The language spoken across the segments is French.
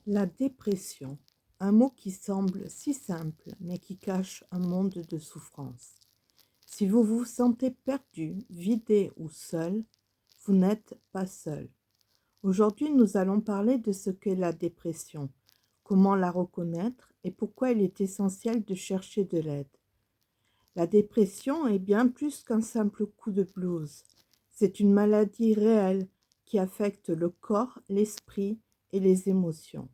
La dépression, un mot qui semble si simple, mais qui cache un monde de souffrance. Si vous vous sentez perdu, vidé ou seul, vous n'êtes pas seul. Aujourd'hui, nous allons parler de ce qu'est la dépression, comment la reconnaître et pourquoi il est essentiel de chercher de l'aide. La dépression est bien plus qu'un simple coup de blues. C'est une maladie réelle qui affecte le corps, l'esprit et les émotions.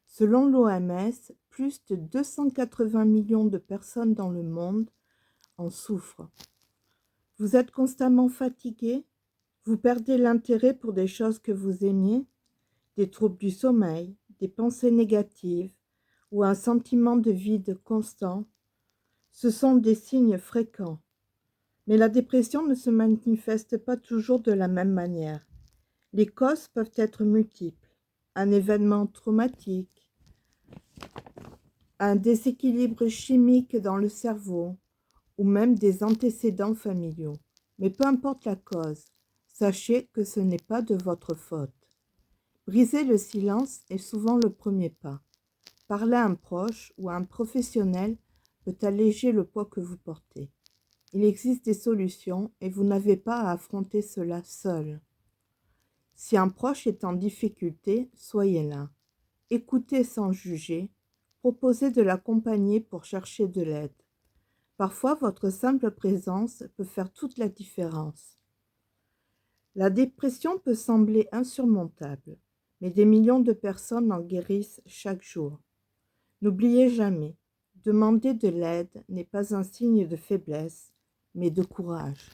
Selon l'OMS, plus de 280 millions de personnes dans le monde en souffrent. Vous êtes constamment fatigué? Vous perdez l'intérêt pour des choses que vous aimiez? Des troubles du sommeil, des pensées négatives ou un sentiment de vide constant? Ce sont des signes fréquents. Mais la dépression ne se manifeste pas toujours de la même manière. Les causes peuvent être multiples. Un événement traumatique, un déséquilibre chimique dans le cerveau ou même des antécédents familiaux. Mais peu importe la cause, sachez que ce n'est pas de votre faute. Briser le silence est souvent le premier pas. Parler à un proche ou à un professionnel peut alléger le poids que vous portez. Il existe des solutions et vous n'avez pas à affronter cela seul. Si un proche est en difficulté, soyez là. Écoutez sans juger, proposez de l'accompagner pour chercher de l'aide. Parfois, votre simple présence peut faire toute la différence. La dépression peut sembler insurmontable, mais des millions de personnes en guérissent chaque jour. N'oubliez jamais, demander de l'aide n'est pas un signe de faiblesse, mais de courage.